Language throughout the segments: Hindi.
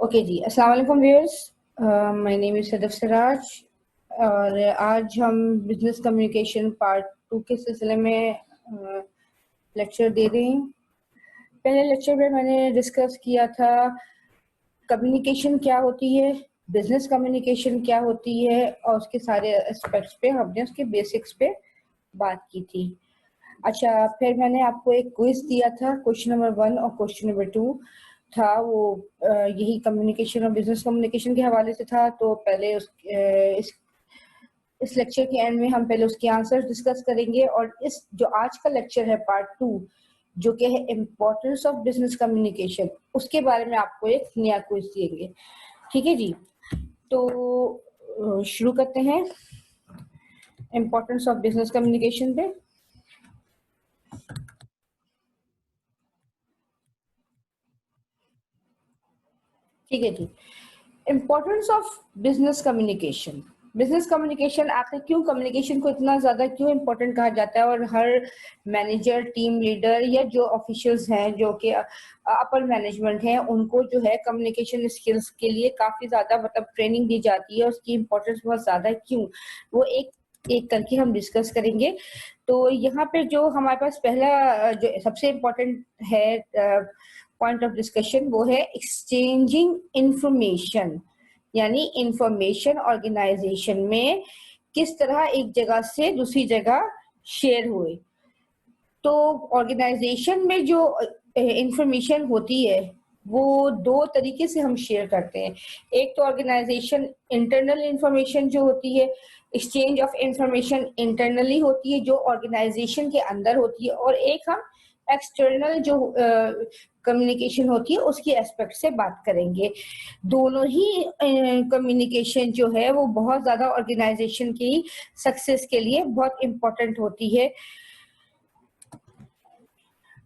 ओके जी, अस्सलाम वालेकुम viewers. My name is Sadaf Siraj और आज हम बिजनेस कम्युनिकेशन पार्ट 2 के सिलसिले में लेक्चर दे रहे हैं। पहले लेक्चर में मैंने डिस्कस किया था कम्युनिकेशन क्या होती है, बिजनेस कम्युनिकेशन क्या होती है और उसके सारे एस्पेक्ट्स पे हमने उसके बेसिक्स पे बात की थी। अच्छा, फिर मैंने आपको एक क्विज दिया था, क्वेश्चन नंबर 1 और क्वेश्चन नंबर 2 था वो यही कम्युनिकेशन और बिजनेस कम्युनिकेशन के हवाले से था। तो पहले इस लेक्चर के एंड में हम पहले उसके आंसर डिस्कस करेंगे और इस जो आज का लेक्चर है पार्ट 2 जो कि है इम्पोर्टेंस ऑफ बिजनेस कम्युनिकेशन, उसके बारे में आपको एक नया क्विज देंगे। ठीक है जी, तो शुरू करते हैं इम्पोर्टेंस ऑफ बिजनेस कम्युनिकेशन पे। ठीक है जी, importance of business communication. Business communication आखिर क्यों कम्युनिकेशन को इतना ज्यादा क्यों इम्पोर्टेंट कहा जाता है और हर मैनेजर, टीम लीडर या जो ऑफिशियल्स हैं जो कि अपर मैनेजमेंट हैं उनको जो है कम्युनिकेशन स्किल्स के लिए काफी ज्यादा मतलब ट्रेनिंग दी जाती है। उसकी इम्पोर्टेंस बहुत ज्यादा है, क्यों वो एक एक करके हम डिस्कस करेंगे। तो यहाँ पे जो हमारे पास पहला जो सबसे इम्पोर्टेंट है पॉइंट ऑफ डिस्कशन वो है एक्सचेंजिंग इंफॉर्मेशन, यानी इंफॉर्मेशन ऑर्गेनाइजेशन में किस तरह एक जगह से दूसरी जगह शेयर हुए। तो ऑर्गेनाइजेशन में जो इंफॉर्मेशन होती है वो दो तरीके से हम शेयर करते हैं। एक तो ऑर्गेनाइजेशन इंटरनल इंफॉर्मेशन जो होती है, एक्सचेंज ऑफ इंफॉर्मेशन इंटरनली होती है जो ऑर्गेनाइजेशन के अंदर होती है, और एक हम एक्सटर्नल जो कम्युनिकेशन होती है उसके एस्पेक्ट से बात करेंगे। दोनों ही कम्युनिकेशन जो है वो बहुत ज्यादा ऑर्गेनाइजेशन की सक्सेस के लिए बहुत इम्पोर्टेंट होती है।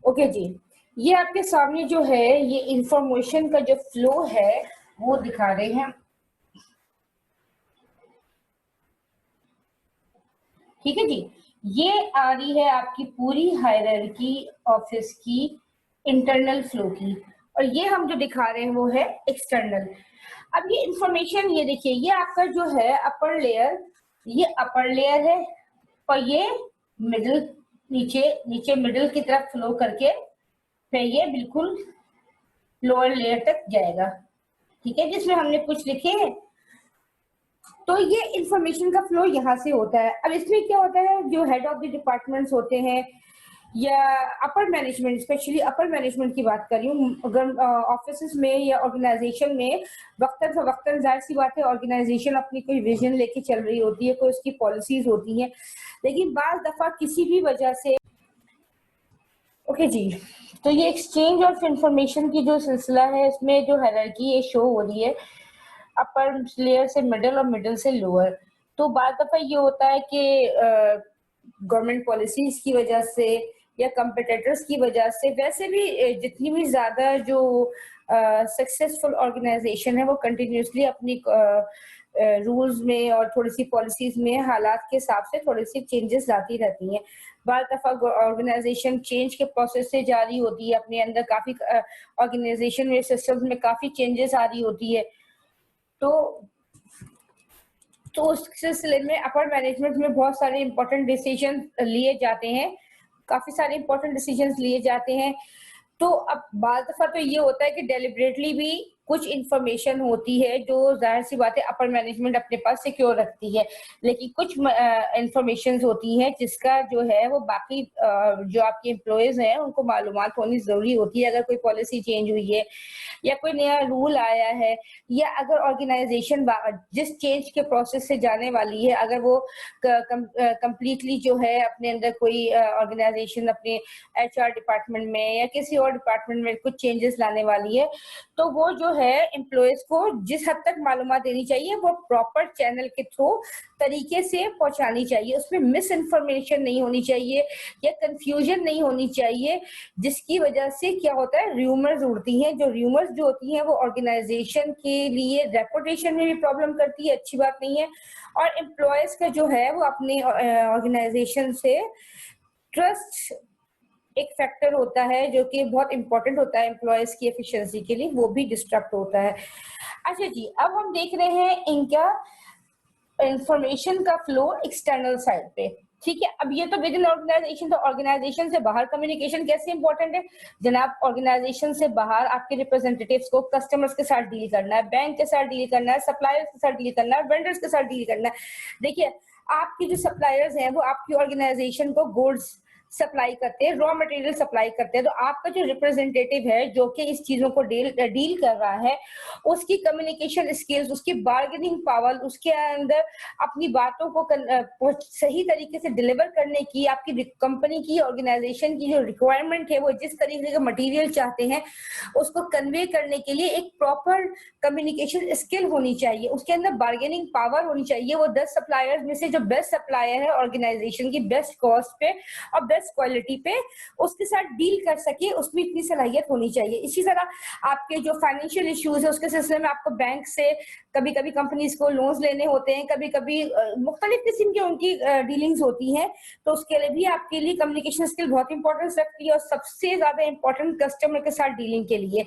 ओके जी, ये आपके सामने जो है ये इंफॉर्मेशन का जो फ्लो है वो दिखा रहे हैं। ठीक है जी, ये आ रही है आपकी पूरी हायरार्की ऑफिस की इंटरनल फ्लो की, और ये हम जो दिखा रहे हैं वो है एक्सटर्नल। अब ये इंफॉर्मेशन, ये देखिए, ये आपका जो है अपर लेयर, ये अपर लेयर है और ये मिडिल, नीचे नीचे मिडिल की तरफ फ्लो करके फिर ये बिल्कुल लोअर लेयर तक जाएगा। ठीक है, जिसमें हमने कुछ लिखे हैं। तो ये इंफॉर्मेशन का फ्लो यहाँ से होता है। अब इसमें क्या होता है, जो हेड ऑफ द डिपार्टमेंट्स होते हैं या upper management, specially upper management की बात कर रही हूँ, अगर ऑफिस में या ऑर्गेनाइजेशन में वक्तन फवक्तन, जाहिर सी बात है ऑर्गेनाइजेशन अपनी कोई विजन लेके चल रही होती है, कोई उसकी पॉलिसीज होती हैं, लेकिन बाज दफा किसी भी वजह से ओके जी, तो ये एक्सचेंज ऑफ इंफॉर्मेशन की जो सिलसिला है इसमें जो हायरार्की ये शो हो रही है अपर लेयर से मिडिल और मिडिल से लोअर। तो बार दफा ये होता है कि गवर्नमेंट पॉलिसीज की वजह से या कंपिटिटर्स की वजह से, वैसे भी जितनी भी ज्यादा जो सक्सेसफुल ऑर्गेनाइजेशन है वो कंटिन्यूसली अपनी रूल्स में और थोड़ी सी पॉलिसीज में हालात के हिसाब से थोड़ी सी चेंजेस लाती रहती हैं। बार दफा ऑर्गेनाइजेशन चेंज के प्रोसेस से जारी होती है, अपने अंदर काफी ऑर्गेनाइजेशन में सिस्टम्स में काफी चेंजेस आ रही होती है। तो उस सिलसिले में अपर मैनेजमेंट में बहुत सारे इंपॉर्टेंट डिसीजन लिए जाते हैं, काफी सारे इंपॉर्टेंट डिसीजन लिए जाते हैं। तो अब बार दफा तो ये होता है कि डेलिबरेटली भी कुछ इंफॉर्मेशन होती है जो जाहिर सी बात है अपर मैनेजमेंट अपने पास सिक्योर रखती है, लेकिन कुछ इंफॉर्मेशन होती है जिसका जो है वो बाकी जो आपके एम्प्लॉयज हैं उनको मालूमात होनी जरूरी होती है। अगर कोई पॉलिसी चेंज हुई है या कोई नया रूल आया है, या अगर ऑर्गेनाइजेशन जिस चेंज के प्रोसेस से जाने वाली है, अगर वो कंप्लीटली जो है अपने अंदर कोई ऑर्गेनाइजेशन अपने एचआर डिपार्टमेंट में या किसी और डिपार्टमेंट में कुछ चेंजेस लाने वाली है, तो वो जो है एम्प्लॉयज को जिस हद तक मालूमात देनी चाहिए वो प्रॉपर चैनल के थ्रू तरीके से पहुंचानी चाहिए। उसमें मिस इन्फॉर्मेशन नहीं होनी चाहिए या कंफ्यूजन नहीं होनी चाहिए, जिसकी वजह से क्या होता है, र्यूमर्स उड़ती हैं। जो र्यूमर्स जो होती हैं वो ऑर्गेनाइजेशन के लिए रेपुटेशन में भी प्रॉब्लम करती है, अच्छी बात नहीं है, और एम्प्लॉयज का जो है वो अपने ऑर्गेनाइजेशन से ट्रस्ट एक फैक्टर होता है जो कि बहुत इंपॉर्टेंट होता है एम्प्लॉयज की एफिशिएंसी के लिए, वो भी डिस्टर्ब होता है। अच्छा जी, अब हम देख रहे हैं इनका इंफॉर्मेशन का फ्लो एक्सटर्नल साइड पे। ठीक है, अब ये तो विद इन ऑर्गेनाइजेशन, तो ऑर्गेनाइजेशन से बाहर कम्युनिकेशन कैसे इंपॉर्टेंट है जनाब। ऑर्गेनाइजेशन से बाहर आपके रिप्रेजेंटेटिव्स को कस्टमर्स के साथ डील करना है, बैंक के साथ डील करना है, सप्लायर्स के साथ डील करना है, वेंडर्स के साथ डील करना है। देखिए, आपके जो सप्लायर्स हैं वो आपकी ऑर्गेनाइजेशन को गुड्स सप्लाई करते हैं, रॉ मटेरियल सप्लाई करते हैं, तो आपका जो रिप्रेजेंटेटिव है जो कि इस चीजों को डील कर रहा है, उसकी कम्युनिकेशन स्किल्स, उसकी बार्गेनिंग पावर, उसके अंदर अपनी बातों को सही तरीके से डिलीवर करने की, आपकी कंपनी की ऑर्गेनाइजेशन की जो रिक्वायरमेंट है, वो जिस तरीके का मटेरियल चाहते हैं उसको कन्वे करने के लिए एक प्रॉपर कम्युनिकेशन स्किल होनी चाहिए, उसके अंदर बार्गेनिंग पावर होनी चाहिए। वो 10 सप्लायर्स में से जो बेस्ट सप्लायर है ऑर्गेनाइजेशन की, बेस्ट कॉस्ट पे और बेस्ट क्वालिटी पे उसके साथ डील कर सके, उसमें इतनी सलाहियत होनी चाहिए। इसी तरह आपके जो फाइनेंशियल इश्यूज है उसके सिलसिले में आपको बैंक से कभी कभी कंपनीज को लोन्स लेने होते हैं, कभी कभी मुख्तलिफ किस्म की उनकी डीलिंग्स होती हैं, तो उसके लिए भी आपके लिए कम्युनिकेशन स्किल बहुत इंपॉर्टेंस रखती है। और सबसे ज्यादा इंपॉर्टेंट कस्टमर के साथ डीलिंग के लिए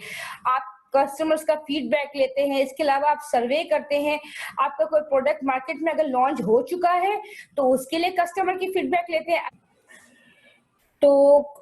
आप कस्टमर्स का फीडबैक लेते हैं, इसके अलावा आप सर्वे करते हैं। आपका कोई प्रोडक्ट मार्केट में अगर लॉन्च हो चुका है तो उसके लिए कस्टमर की फीडबैक लेते हैं। तो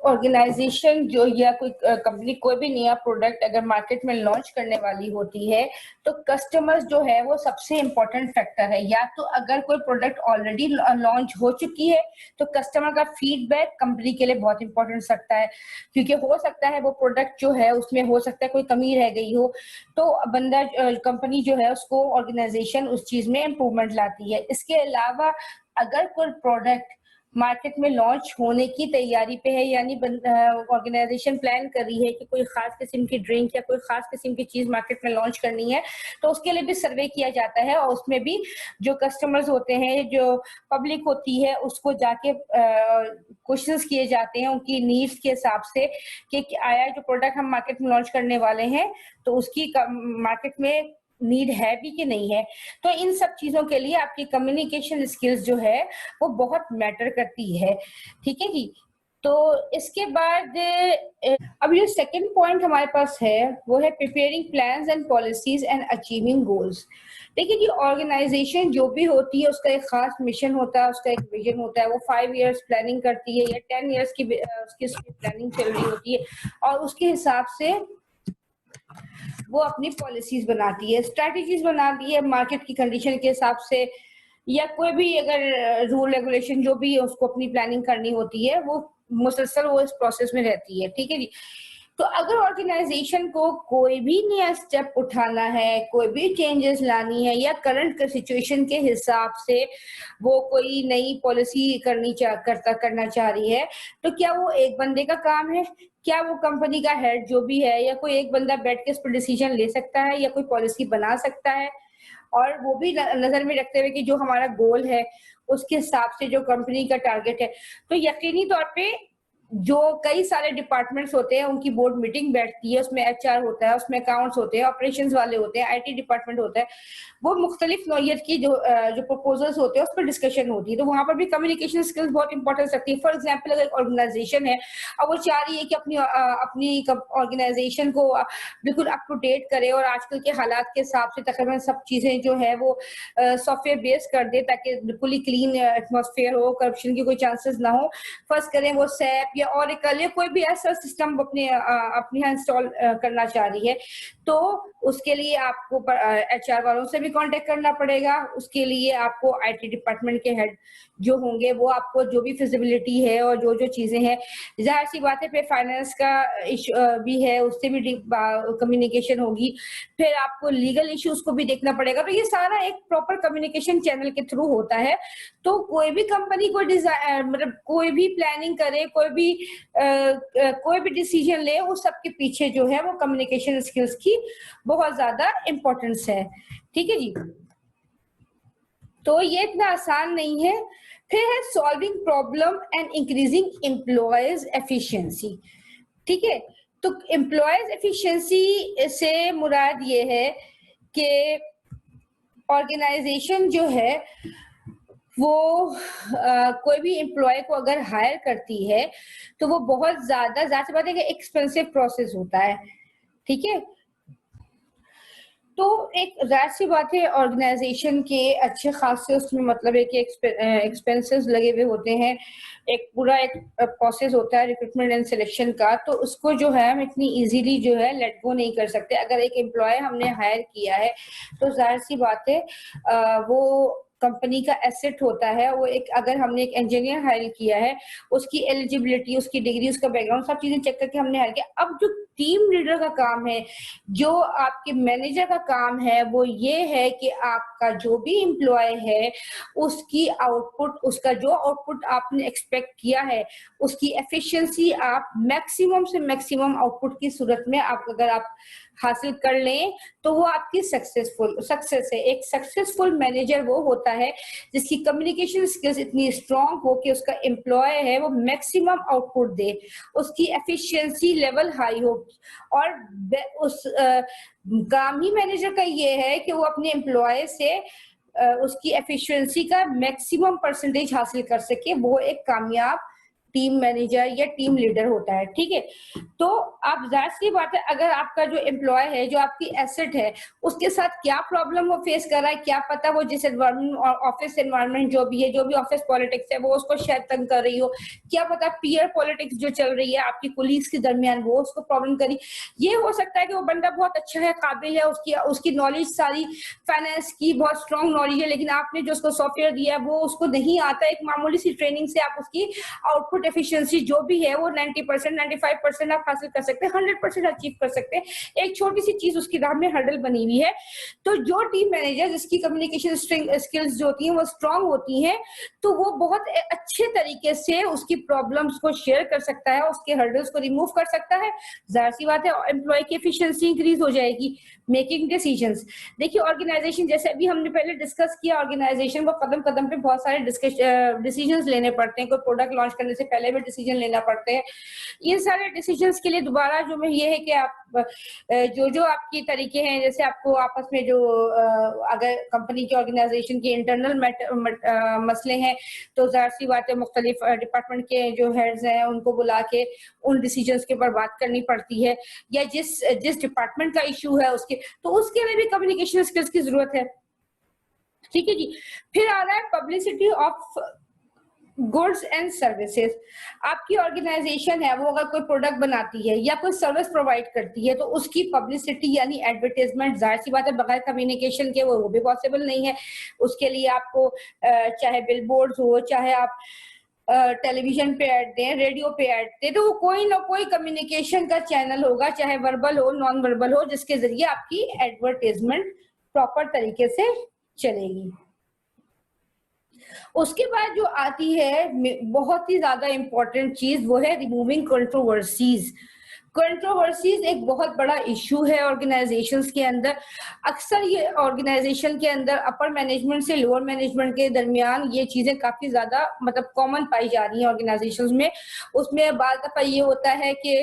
ऑर्गेनाइजेशन जो या कोई कंपनी कोई भी नया प्रोडक्ट अगर मार्केट में लॉन्च करने वाली होती है तो कस्टमर्स जो है वो सबसे इम्पोर्टेंट फैक्टर है। या तो अगर कोई प्रोडक्ट ऑलरेडी लॉन्च हो चुकी है तो कस्टमर का फीडबैक कंपनी के लिए बहुत इंपॉर्टेंट रखता है, क्योंकि हो सकता है वो प्रोडक्ट जो है उसमें हो सकता है कोई कमी रह गई हो, तो बंदा कंपनी जो है उसको ऑर्गेनाइजेशन उस चीज में इम्प्रूवमेंट लाती है। इसके अलावा अगर कोई प्रोडक्ट मार्केट में लॉन्च होने की तैयारी पे है, यानी ऑर्गेनाइजेशन प्लान कर रही है कि कोई खास किस्म की ड्रिंक या कोई खास किस्म की चीज मार्केट में लॉन्च करनी है, तो उसके लिए भी सर्वे किया जाता है और उसमें भी जो कस्टमर्स होते हैं, जो पब्लिक होती है, उसको जाके क्वेश्चंस किए जाते हैं उनकी नीड्स के हिसाब से कि आया जो प्रोडक्ट हम मार्केट में लॉन्च करने वाले हैं तो उसकी मार्केट में नीड है भी कि नहीं है। तो इन सब चीजों के लिए आपकी कम्युनिकेशन स्किल्स जो है वो बहुत मैटर करती है। ठीक है जी। तो इसके बाद अब ये सेकंड पॉइंट हमारे पास है वो है preparing plans and policies and achieving goals. देखिए जी, ऑर्गेनाइजेशन जो भी होती है उसका एक खास मिशन होता है, उसका एक विजन होता है। वो 5 इयर्स प्लानिंग करती है या 10 इयर्स की उसकी प्लानिंग चल रही होती है और उसके हिसाब से वो अपनी पॉलिसीज बनाती है, स्ट्रेटजीज बनाती है मार्केट की कंडीशन के हिसाब से, या कोई भी अगर रूल रेगुलेशन जो भी है उसको अपनी प्लानिंग करनी होती है, वो मुसलसल वो इस प्रोसेस में रहती है। ठीक है जी। तो अगर ऑर्गेनाइजेशन को कोई भी नया स्टेप उठाना है, कोई भी चेंजेस लानी है या करंट सिचुएशन के हिसाब से वो कोई नई पॉलिसी करना चाह रही है, तो क्या वो एक बंदे का काम है? क्या वो कंपनी का हेड जो भी है या कोई एक बंदा बैठ के इस पर डिसीजन ले सकता है या कोई पॉलिसी बना सकता है? और वो भी नजर में रखते हुए कि जो हमारा गोल है उसके हिसाब से जो कंपनी का टारगेट है। तो यकीनी तौर पे जो कई सारे डिपार्टमेंट्स होते हैं उनकी बोर्ड मीटिंग बैठती है, उसमें एचआर होता है, उसमें अकाउंट्स होते हैं, ऑपरेशंस वाले होते हैं, आईटी डिपार्टमेंट होता है। वो मुख्तलिफ नौयत की जो प्रपोजल्स होते हैं उस पर डिस्कशन होती है, तो वहां पर भी कम्युनिकेशन स्किल्स बहुत इंपॉर्टेंस रखती है। फॉर एग्जाम्पल, अगर ऑर्गेनाइजेशन है और वो चाह रही है कि अपनी ऑर्गेनाइजेशन को बिल्कुल अप टू डेट करे और आजकल के हालात के हिसाब से तकरीबन सब चीजें जो है वो सॉफ्टवेयर बेस कर दे ताकि बिल्कुल ही क्लीन एटमोसफेयर हो, करप्शन की कोई चांसेस ना हो। फर्स्ट करें वो सैप या ऑरेकल या कोई भी ऐसा सिस्टम अपने यहाँ इंस्टॉल करना चाह रही है, तो उसके लिए आपको एचआर वालों से भी कांटेक्ट करना पड़ेगा। उसके लिए आपको आईटी डिपार्टमेंट के हेड जो होंगे वो आपको जो भी फिजिबिलिटी है और जो जो चीजें हैं, जाहिर सी बात है, फिर फाइनेंस का भी है, उससे भी कम्युनिकेशन होगी। फिर आपको लीगल इश्यूज को भी देखना पड़ेगा। तो ये सारा एक प्रॉपर कम्युनिकेशन चैनल के थ्रू होता है। तो कोई भी कंपनी को मतलब कोई भी प्लानिंग करे, कोई भी डिसीजन ले, उस सबके पीछे जो है वो कम्युनिकेशन स्किल्स की बहुत ज्यादा इंपॉर्टेंस है। ठीक है जी। तो ये इतना आसान नहीं है। फिर है solving problem and increasing employees efficiency. ठीक है, तो एम्प्लॉयज एफिशिएंसी से मुराद ये है कि ऑर्गेनाइजेशन जो है वो कोई भी एम्प्लॉय को अगर हायर करती है, तो वो बहुत ज़ाहिर सी बात है कि एक्सपेंसिव प्रोसेस होता है, ठीक है? तो एक ज़ाहिर-सी बात है ऑर्गेनाइज़ेशन के अच्छे खासे उसमें मतलब है कि एक्सपेंसेस लगे हुए होते हैं। एक पूरा एक प्रोसेस होता है रिक्रूटमेंट एंड सिलेक्शन का, तो उसको जो है हम इतनी ईज़िली जो है लेट गो नहीं कर सकते। अगर एक एम्प्लॉयी हमने हायर किया है, तो ज़ाहिर-सी बात है वो कंपनी का एसेट होता है। वो एक अगर हमने एक इंजीनियर हायर किया है, उसकी एलिजिबिलिटी, उसकी डिग्री, उसका बैकग्राउंड सब चीज़ें चेक करके हमने हायर किया। अब जो टीम लीडर का काम है, जो आपके मैनेजर का काम है, वो ये है कि आपका जो भी एम्प्लॉय है, उसकी आउटपुट, उसका जो आउटपुट आपने एक्सपेक्ट किया है, उसकी एफिशिएंसी आप मैक्सिमम से मैक्सिमम आउटपुट की सूरत में आप अगर आप हासिल कर लें, तो वो आपकी सक्सेस है। एक सक्सेसफुल मैनेजर वो होता है जिसकी कम्युनिकेशन स्किल्स इतनी स्ट्रांग हो कि उसका एम्प्लॉय है वो मैक्सिमम आउटपुट दे, उसकी एफिशिएंसी लेवल हाई हो। और उस काम ही मैनेजर का ये है कि वो अपने एम्प्लॉय से उसकी एफिशिएंसी का मैक्सिमम परसेंटेज हासिल कर सके। वो एक कामयाब टीम मैनेजर या टीम लीडर होता है, ठीक है? तो आप ज़ाहिर-सी बात है अगर आपका जो एम्प्लॉय है, जो आपकी एसेट है, उसके साथ क्या प्रॉब्लम वो फेस कर रहा है, क्या पता वो जिस एनवायरनमेंट और ऑफिस एनवायरनमेंट जो भी है, जो भी ऑफिस पॉलिटिक्स है, वो उसको शायद तंग कर रही हो। क्या पता पीयर पॉलिटिक्स जो चल रही है आपकी कोलीग्स के दरमियान, वो उसको प्रॉब्लम करी। ये हो सकता है कि वो बंदा बहुत अच्छा है, काबिल है, उसकी उसकी नॉलेज सारी फाइनेंस की बहुत स्ट्रांग नॉलेज है, लेकिन आपने जो उसको सॉफ्टवेयर दिया है, वो उसको नहीं आता। एक मामूली सी ट्रेनिंग से आप उसकी आउटपुट एफिशिएंसी जो भी है वो 90%, 95% आप हासिल कर सकते हैं, 100% अचीव कर सकते हैं। एक छोटी सी चीज उसकी राह में हर्डल बनी हुई है। तो जो टीम मैनेजर जिसकी कम्युनिकेशन स्किल्स जो होती हैं वो स्ट्रांग होती हैं, तो वो बहुत अच्छे तरीके से उसकी प्रॉब्लम्स को शेयर कर सकता है, उसके हर्डल्स को रिमूव कर सकता है। जाहिर सी बात है एम्प्लॉय की एफिशिएंसी इंक्रीज हो जाएगी। मेकिंग डिसीजंस, देखिए ऑर्गेनाइजेशन जैसे अभी हमने पहले डिस्कस किया, ऑर्गेनाइजेशन को कदम कदम पे बहुत सारे डिसीजंस लेने पड़ते हैं। कोई प्रोडक्ट लॉन्च करने से पहले भी डिसीजन लेना पड़ते हैं। ये सारे डिसीजंस के लिए दोबारा जो मैं ये है कि आप जो जो आपके तरीके हैं, जैसे आपको आपस में जो अगर कंपनी की ऑर्गेनाइजेशन के इंटरनल मसले हैं, तो जाहिर सी बात है मुख्तलिफ डिपार्टमेंट के जो हेड्स हैं उनको बुला के उन डिसीजंस के ऊपर बात करनी पड़ती है, या जिस जिस डिपार्टमेंट का इशू है उसके, तो उसके लिए भी कम्युनिकेशन स्किल्स की जरूरत है, ठीक है जी। फिर आ रहा है publicity of goods and services. आपकी ऑर्गेनाइजेशन है वो अगर कोई प्रोडक्ट बनाती है या कोई सर्विस प्रोवाइड करती है, तो उसकी पब्लिसिटी यानी एडवर्टाइजमेंट, जाहिर सी बात है बगैर कम्युनिकेशन के वो भी पॉसिबल नहीं है। उसके लिए आपको चाहे बिलबोर्ड्स हो, चाहे आप टेलीविजन पे ऐड दें, रेडियो पे ऐड दें, तो कोई ना कोई कम्युनिकेशन का चैनल होगा, चाहे वर्बल हो, नॉन वर्बल हो, जिसके जरिए आपकी एडवर्टाइजमेंट प्रॉपर तरीके से चलेगी। उसके बाद जो आती है बहुत ही ज्यादा इंपॉर्टेंट चीज, वो है रिमूविंग कंट्रोवर्सीज। कंट्रोवर्सीज एक बहुत बड़ा इशू है ऑर्गेनाइजेशंस के अंदर। अक्सर ये ऑर्गेनाइजेशन के अंदर अपर मैनेजमेंट से लोअर मैनेजमेंट के दरमियान ये चीजें काफी ज्यादा मतलब कॉमन पाई जा रही हैं ऑर्गेनाइजेशंस में। उसमें बार दफा ये होता है कि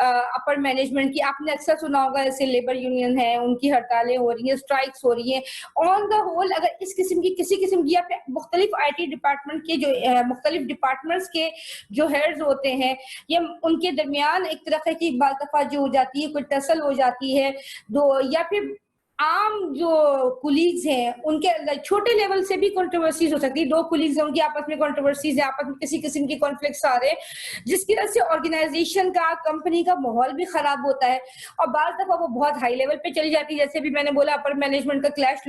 अपर मैनेजमेंट की, आपने अक्सर सुना होगा जैसे लेबर यूनियन है, उनकी हड़तालें हो रही हैं, स्ट्राइक्स हो रही हैं। ऑन द होल अगर इस किस्म की किसी किस्म की, या मुख्तलिफ IT डिपार्टमेंट के जो मुख्तलिफ डिपार्टमेंट्स के जो हेड्स होते हैं, ये उनके दरमियान एक तरह की बात दफा जो हो जाती है, कोई टसल हो जाती है, दो या फिर आम जो कुलीग्स हैं उनके अंदर छोटे लेवल से भी कंट्रोवर्सीज हो सकती है। दो कुलीग्स हैं, उनकी आपस में कंट्रोवर्सीज है, आपस में किसी किस्म की कॉन्फ्लिक्ट्स आ रहे हैं, जिसकी वजह से ऑर्गेनाइजेशन का, कंपनी का माहौल भी खराब होता है। और बार दफा वो बहुत हाई लेवल पे चली जाती है, जैसे भी मैंने बोला अपर मैनेजमेंट का क्लैश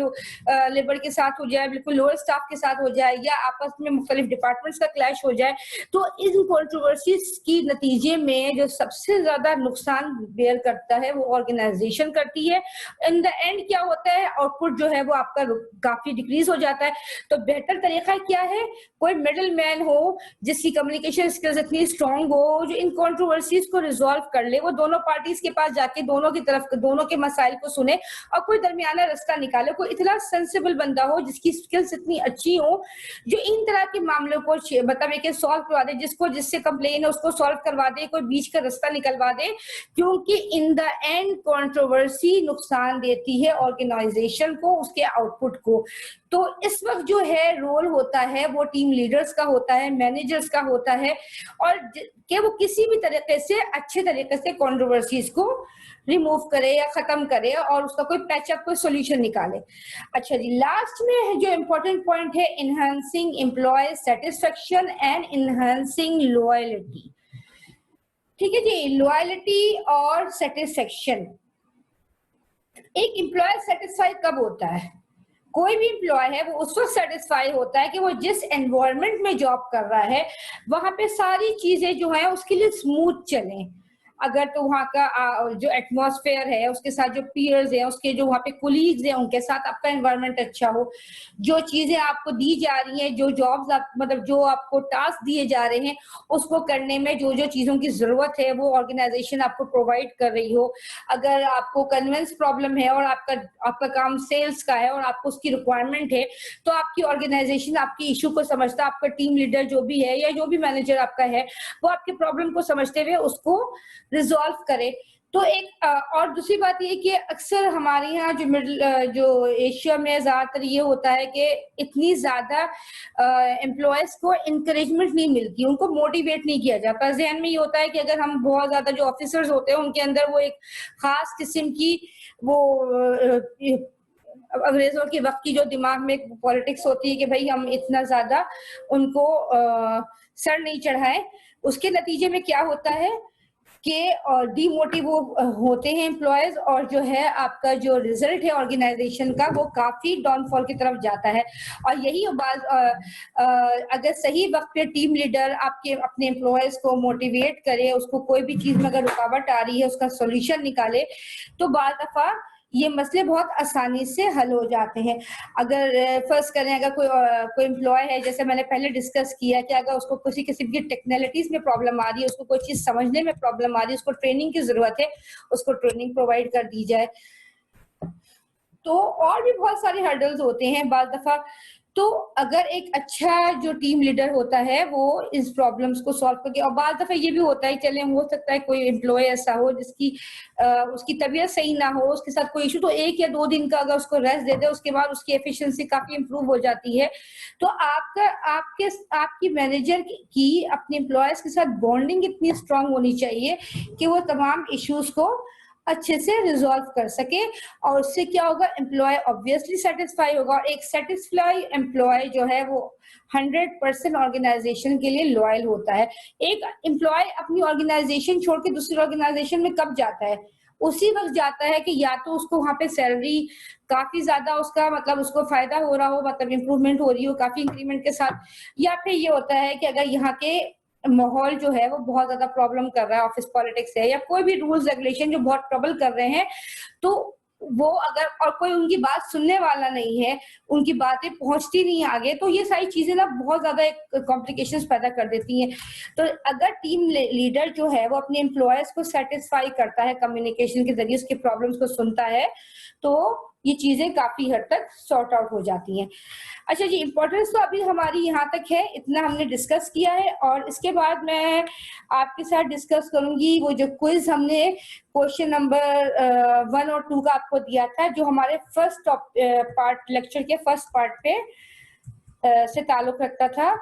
लेबर के साथ हो जाए, बिल्कुल लोअर स्टाफ के साथ हो जाए, या आपस में मुख्तलिफ डिपार्टमेंट्स का क्लैश हो जाए। तो इन कंट्रोवर्सीज की नतीजे में जो सबसे ज्यादा नुकसान बेयर करता है वो ऑर्गेनाइजेशन करती है। इन द एंड क्या होता है, आउटपुट जो है वो आपका काफी डिक्रीज हो जाता है। तो बेहतर तरीका क्या है, कोई मिडिल मैन हो जिसकी कम्युनिकेशन स्किल्स इतनी स्ट्रांग हो, जो इन कंट्रोवर्सीज को रिजॉल्व कर ले, वो दोनों पार्टीज के पास जाके दोनों की तरफ दोनों के मसाइल को सुने और कोई दरमियाना रास्ता निकाले। कोई इतना सेंसिबल बंदा हो जिसकी स्किल्स इतनी अच्छी हो, जो इन तरह के मामलों को मतलब एक सॉल्व करवा दे, जिसको जिससे कंप्लेन है उसको सॉल्व करवा दे, कोई बीच का रास्ता निकलवा दे। क्योंकि इन द एंड कंट्रोवर्सी नुकसान देती है ऑर्गेनाइजेशन को, उसके आउटपुट को। तो इस वक्त जो है रोल होता है वो टीम लीडर्स का होता है, मैनेजर्स का होता है, और कि वो किसी भी तरीके से अच्छे तरीके से कंट्रोवर्सीज को रिमूव करे या खत्म करे और उसका कोई पैचअप, कोई सॉल्यूशन निकाले। अच्छा जी, लास्ट में जो इम्पोर्टेंट पॉइंट है, enhancing employee satisfaction and enhancing loyalty. ठीक है जी, लॉयल्टी और सेटिस्फेक्शन। एक एम्प्लॉय सेटिस्फाई कब होता है? कोई भी एम्प्लॉय है वो उस वक्त सेटिस्फाई होता है कि वो जिस एनवायरनमेंट में जॉब कर रहा है वहां पे सारी चीजें जो है उसके लिए स्मूथ चलें। अगर तो वहाँ का जो एटमॉस्फेयर है, उसके साथ जो पीयर्स हैं, उसके जो वहाँ पे कुलीग्स हैं, उनके साथ आपका एनवायरनमेंट अच्छा हो, जो चीजें आपको दी जा रही हैं, जो जॉब्स आप मतलब जो आपको टास्क दिए जा रहे हैं उसको करने में जो जो चीजों की जरूरत है वो ऑर्गेनाइजेशन आपको प्रोवाइड कर रही हो। अगर आपको कन्वेंस प्रॉब्लम है और आपका काम सेल्स का है और आपको उसकी रिक्वायरमेंट है, तो आपकी ऑर्गेनाइजेशन आपकी इशू को समझता, आपका टीम लीडर जो भी है या जो भी मैनेजर आपका है वो आपके प्रॉब्लम को समझते हुए उसको रिजॉल्व करे। तो एक और दूसरी बात ये कि अक्सर हमारे यहाँ जो एशिया में ज्यादातर ये होता है कि इतनी ज्यादा एम्प्लॉयज को इंकरेजमेंट नहीं मिलती, उनको मोटिवेट नहीं किया जाता। जहन में ये होता है कि अगर हम बहुत ज्यादा जो ऑफिसर्स होते हैं उनके अंदर वो एक खास किस्म की वो अंग्रेजों के वक्त की जो दिमाग में पॉलिटिक्स होती है कि भाई हम इतना ज्यादा उनको सर नहीं चढ़ाए, उसके नतीजे में क्या होता है कि डीमोटिव होते हैं एम्प्लॉयज, और जो है आपका जो रिजल्ट है ऑर्गेनाइजेशन का वो काफी डाउनफॉल की तरफ जाता है। और यही बात अगर सही वक्त पे टीम लीडर आपके अपने एम्प्लॉयज को मोटिवेट करे, उसको कोई भी चीज में अगर रुकावट आ रही है उसका सोल्यूशन निकाले, तो बार दफा ये मसले बहुत आसानी से हल हो जाते हैं। अगर फर्स्ट करें, अगर कोई एम्प्लॉय है, जैसे मैंने पहले डिस्कस किया कि अगर उसको किसी किस्म की टेक्नोलॉजीज में प्रॉब्लम आ रही है, उसको कोई चीज समझने में प्रॉब्लम आ रही है, उसको ट्रेनिंग की जरूरत है, उसको ट्रेनिंग प्रोवाइड कर दी जाए। तो और भी बहुत सारे हर्डल्स होते हैं बार दफा। तो अगर एक अच्छा जो टीम लीडर होता है वो इस प्रॉब्लम्स को सॉल्व करके, और बार दफा ये भी होता है, चले हो सकता है कोई एम्प्लॉय ऐसा हो जिसकी उसकी तबीयत सही ना हो, उसके साथ कोई इशू, तो 1 या 2 दिन का अगर उसको रेस्ट दे दे उसके बाद उसकी एफिशिएंसी काफी इंप्रूव हो जाती है। तो आपकी मैनेजर की अपने एम्प्लॉयज के साथ बॉन्डिंग इतनी स्ट्रांग होनी चाहिए कि वो तमाम इश्यूज को अच्छे से रिजॉल्व कर सके, और उससे क्या होगा, एम्प्लॉय ऑब्वियसली सेटिस्फाई होगा, और एक सेटिस्फाई एम्प्लॉय जो है वो 100% ऑर्गेनाइजेशन के लिए लॉयल होता है। एक एम्प्लॉय अपनी ऑर्गेनाइजेशन छोड़ के दूसरी ऑर्गेनाइजेशन में कब जाता है? उसी वक्त जाता है कि या तो उसको वहां पे सैलरी काफी ज्यादा उसका मतलब उसको फायदा हो रहा हो, मतलब इंप्रूवमेंट हो रही हो काफी इंक्रीमेंट के साथ, या फिर ये होता है कि अगर यहाँ के माहौल जो है वो बहुत ज्यादा प्रॉब्लम कर रहा है, ऑफिस पॉलिटिक्स है या कोई भी रूल्स रेगुलेशन जो बहुत ट्रबल कर रहे हैं, तो वो अगर और कोई उनकी बात सुनने वाला नहीं है, उनकी बातें पहुंचती नहीं आगे, तो ये सारी चीजें ना बहुत ज्यादा एक कॉम्प्लिकेशंस पैदा कर देती हैं। तो अगर टीम लीडर जो है वो अपने एम्प्लॉयज को सेटिस्फाई करता है, कम्युनिकेशन के जरिए उसके प्रॉब्लम्स को सुनता है, तो ये चीजें काफी हद तक सॉर्ट आउट हो जाती हैं। अच्छा जी, इंपॉर्टेंस तो अभी हमारी यहाँ तक है, इतना हमने डिस्कस किया है, और इसके बाद मैं आपके साथ डिस्कस करूंगी वो जो क्विज हमने क्वेश्चन नंबर 1 और 2 का आपको दिया था, जो हमारे फर्स्ट पार्ट लेक्चर के फर्स्ट पार्ट पे से ताल्लुक रखता था,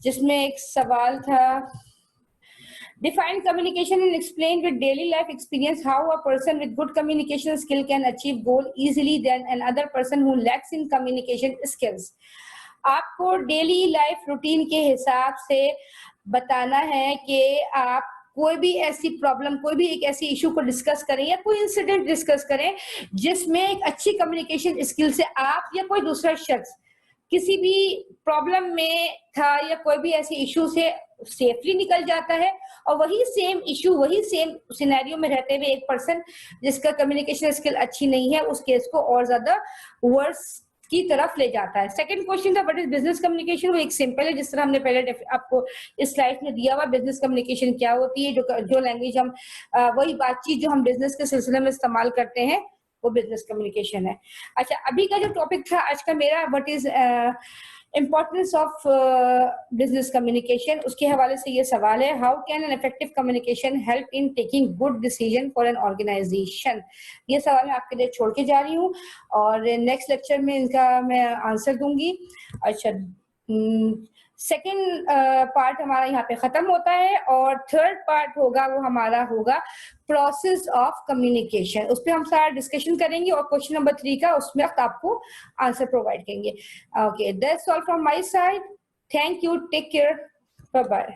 जिसमें एक सवाल था, define communication and explain with daily life experience how a person with good communication skill can achieve goal easily than another person who lacks in communication skills। आपको डेली लाइफ रूटीन के हिसाब से बताना है कि आप कोई भी ऐसी प्रॉब्लम, कोई भी एक ऐसी इशू को डिस्कस करें या कोई इंसिडेंट डिस्कस करें जिसमें एक अच्छी कम्युनिकेशन स्किल से आप या कोई दूसरा शख्स किसी भी प्रॉब्लम में था या कोई भी ऐसी इशू से सेफली निकल जाता है, और वही सेम इशू, वही सेम सिनेरियो में रहते हुए एक पर्सन जिसका कम्युनिकेशन स्किल अच्छी नहीं है, उस केस को और ज्यादा वर्स की तरफ ले जाता है। सेकंड क्वेश्चन था व्हाट इज बिजनेस कम्युनिकेशन। वो एक सिंपल है, जिस तरह हमने पहले आपको इस स्लाइड में दिया हुआ, बिजनेस कम्युनिकेशन क्या होती है, जो लैंग्वेज हम वही बातचीत जो हम बिजनेस के सिलसिले में इस्तेमाल करते हैं वो बिजनेस कम्युनिकेशन है। अच्छा, अभी का जो टॉपिक था आज का मेरा, what is importance of business communication, उसके हवाले से ये सवाल है, how can an effective communication help in taking good decision for an organisation. ये सवाल मैं आपके लिए छोड़ के जा रही हूँ और नेक्स्ट लेक्चर में इनका मैं आंसर दूंगी। अच्छा, सेकेंड पार्ट हमारा यहाँ पे खत्म होता है और थर्ड पार्ट होगा वो हमारा होगा प्रोसेस ऑफ कम्युनिकेशन। उस पर हम सारा डिस्कशन करेंगे और क्वेश्चन नंबर 3 का उसमें आपको आंसर प्रोवाइड करेंगे। Okay, that's all from my side. Thank you, take care, bye bye.